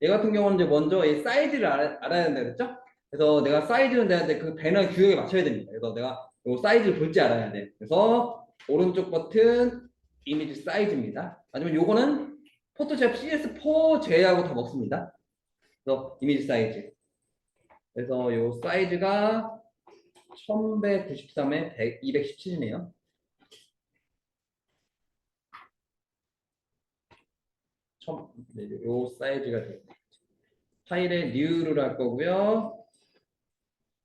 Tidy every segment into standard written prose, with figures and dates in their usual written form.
얘 같은 경우는 이제 먼저 이 사이즈를 알아야 된다 그랬죠? 그래서 내가 사이즈는 내한테 그 배너 규격에 맞춰야 됩니다. 그래서 내가 요 사이즈를 볼지 알아야 돼. 그래서 오른쪽 버튼 이미지 사이즈입니다. 아니면 요거는 포토샵 CS4 제외하고 다 먹습니다. 그래서 이미지 사이즈. 그래서 요 사이즈가 1193에 217이네요. 요 사이즈가 돼요. 파일에 new를 할 거고요.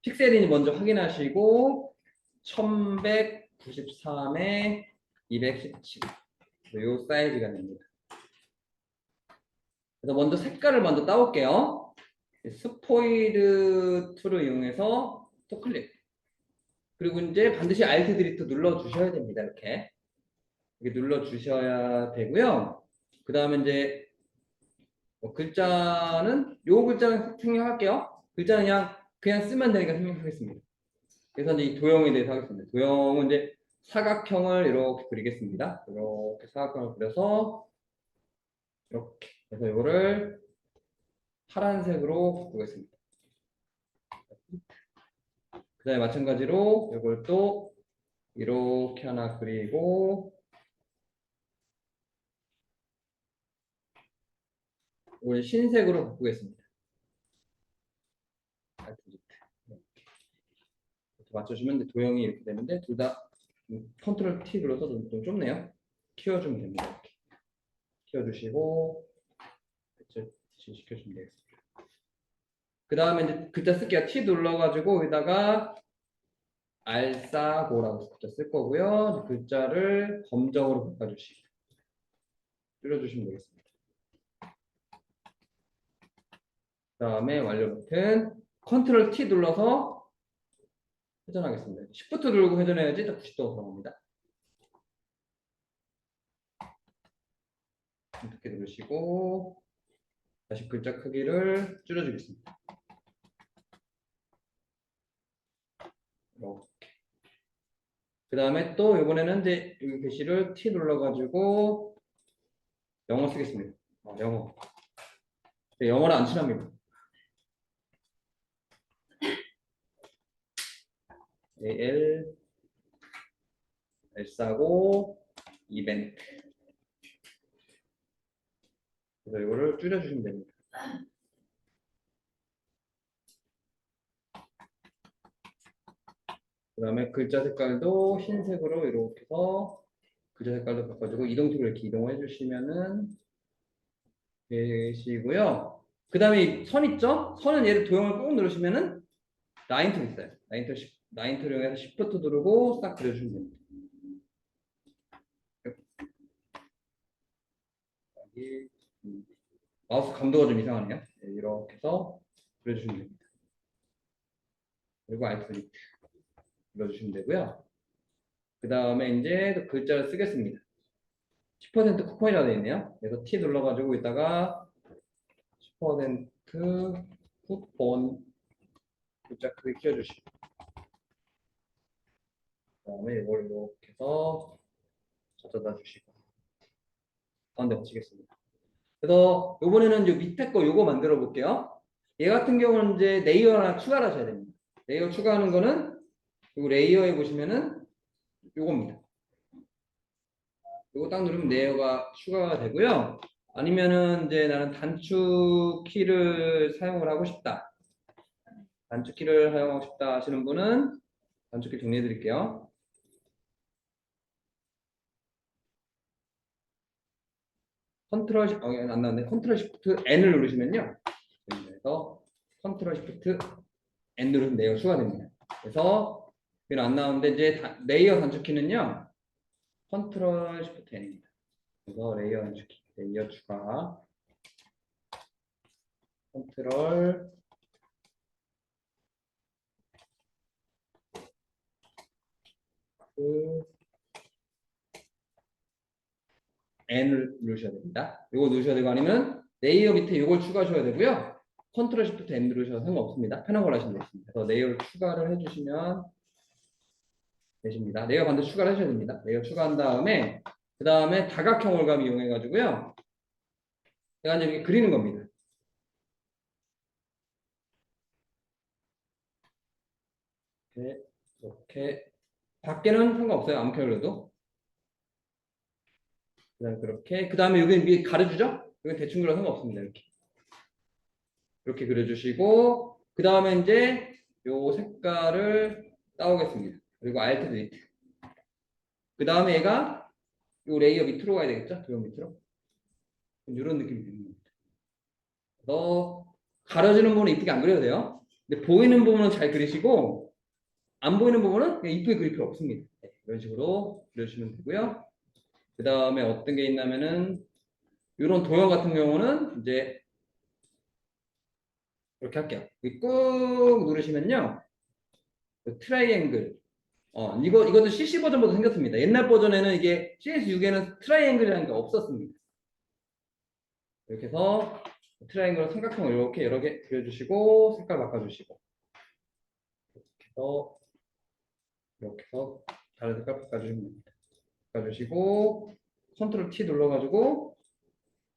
픽셀인지 먼저 확인하시고 1193에 217. 요 사이즈가 됩니다. 그래서 먼저 색깔을 먼저 따올게요. 스포이드 툴을 이용해서 또 클릭. 그리고 이제 반드시 Alt 딜리트 눌러 주셔야 됩니다. 이렇게 눌러 주셔야 되고요. 그 다음에 이제 글자는 요 글자는 생략할게요. 글자는 그냥 쓰면 되니까 생략하겠습니다. 그래서 이제 이 도형에 대해서 하겠습니다. 도형은 이제 사각형을 이렇게 그리겠습니다. 이렇게 사각형을 그려서 이렇게 해서 이거를 파란색으로 바꾸겠습니다. 그 다음에 마찬가지로 이걸 또 이렇게 하나 그리고 이걸 흰색으로 바꾸겠습니다. 맞춰주면 도형이 이렇게 되는데 둘 다 컨트롤 T 눌러서 좀 좁네요. 키워주면 됩니다. 이렇게 키워주시고 시켜주면 되겠습니다. 그 다음에 이제 글자 쓸게요. T 눌러가지고 여기다가 알싸고라고 글자 쓸 거고요. 글자를 검정으로 바꿔주시고 줄여주시면 되겠습니다. 그 다음에 완료 버튼 컨트롤 T 눌러서 회전하겠습니다. Shift 누르고 회전해야지 90도가 돌아옵니다. 이렇게 누르시고 다시 글자 크기를 줄여주겠습니다. 이렇게. 그 다음에 또 이번에는 이제 여기 글씨를 T 눌러가지고 영어 쓰겠습니다. 영어. 영어를 안 칠합니다. AL L사고 이벤트. 그래서 이거를 줄여주시면 됩니다. 그 다음에 글자 색깔도 흰색으로 이렇게 해서 글자 색깔도 바꿔주고 이동식으로 이렇게 이동해 주시면은 되시고요. 그 다음에 선 있죠? 선은 얘를 도형을 꾹 누르시면은 라인 툴 있어요. 라인 툴 이용해서 Shift 누르고 싹 그려주시면 됩니다. 여기 마우스 감도가 좀 이상하네요. 네, 이렇게 해서 그려주시면 됩니다. 그리고 Alt 딜리트 눌러주시면 되고요. 그 다음에 이제 글자를 쓰겠습니다. 10% 쿠폰이라고 되어 있네요. 그래서 T 눌러가지고 있다가 10% 쿠폰 글자 크기 키워주시고 그 다음에 이걸 이렇게 해서 가져다 주시고 가운데 붙이겠습니다. 그래서 이번에는 이 밑에 거 요거 만들어 볼게요. 얘 같은 경우는 이제 레이어 하나 추가를 하셔야 됩니다. 레이어 추가하는 거는 요 레이어에 보시면은 요겁니다. 요거 딱 누르면 레이어가 추가가 되고요. 아니면은 이제 나는 단축 키를 사용을 하고 싶다. 단축 키를 사용하고 싶다 하시는 분은 단축 키 정리해 드릴게요. 컨트롤 안 나왔네. 컨트롤 시프트 N을 누르시면요. 그래서 컨트롤 시프트 N 누르면 레이어 추가됩니다. 그래서 이건 안 나오는데 이제 레이어 단축키는요. 컨트롤 시프트 N입니다. 그래서 레이어 단축키, 레이어 추가, 컨트롤 N을 누르셔야 됩니다. 이거 누르셔야 되고 아니면 레이어 밑에 이걸 추가하셔야 되고요. 컨트롤 시프트 N 누르셔도 상관없습니다. 편한 걸 하시면 되겠습니다. 그래서 레이어를 추가를 해주시면 되십니다. 레이어 반드시 추가를 하셔야 됩니다. 레이어 추가한 다음에 그 다음에 다각형 올감 이용해 가지고요. 제가 이제 이렇게 그리는 겁니다. 이렇게 밖에는 상관없어요. 아무 컬러도. 그다음에 그렇게. 그다음에 여기는 위에 가려주죠? 여기 대충 그려도 상관없습니다. 이렇게 그려주시고 그다음에 이제 요 색깔을 따오겠습니다. 그리고 Alt Delete. 그다음에 얘가 요 레이어 밑으로 가야 되겠죠? 도형 밑으로. 이런 느낌이 되는 겁니다. 그래서 가려지는 부분은 이쁘게 안 그려도 돼요. 근데 보이는 부분은 잘 그리시고 안 보이는 부분은 그냥 이쁘게 그릴 필요 없습니다. 네, 이런 식으로 그려주시면 되고요. 그 다음에 어떤 게 있냐면은 이런 도형 같은 경우는 이제 이렇게 할게요. 여기 꾹 누르시면요, 그 트라이앵글. 이것도 CC 버전보다 생겼습니다. 옛날 버전에는 이게 CS6에는 트라이앵글이라는 게 없었습니다. 이렇게 해서 트라이앵글 삼각형을 이렇게 여러 개 그려주시고 색깔 바꿔주시고 이렇게 해서 다른 색깔 바꿔주시면 됩니다. 바꿔주시고 컨트롤 T 눌러가지고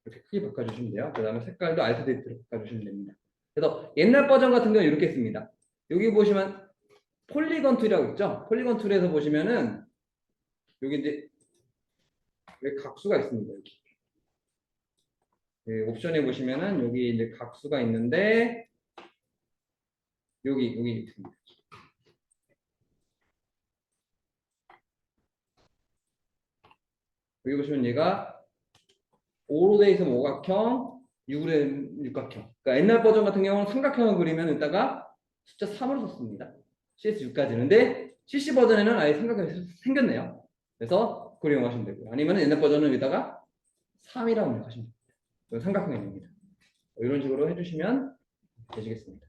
이렇게 크게 바꿔주시면 돼요. 그 다음에 색깔도 알트 델트로 바꿔주시면 됩니다. 그래서 옛날 버전 같은 경우는 이렇게 있습니다. 여기 보시면 폴리건 툴이라고 있죠. 폴리건 툴에서 보시면은 여기 이제 여기 각수가 있습니다. 여기. 네, 옵션에 보시면은 여기 이제 각수가 있는데 여기 있습니다. 여기 보시면 얘가 5로 돼 있으면 오각형, 6으로 된 육각형. 그러니까 옛날 버전 같은 경우는 삼각형을 그리면 이따가 숫자 3으로 썼습니다. CS6까지는. 근데 CC 버전에는 아예 삼각형이 생겼네요. 그래서 그걸 이용하시면 되고요. 아니면 옛날 버전은 여기다가 3이라고 하시면 됩니다. 삼각형입니다. 이런 식으로 해주시면 되시겠습니다.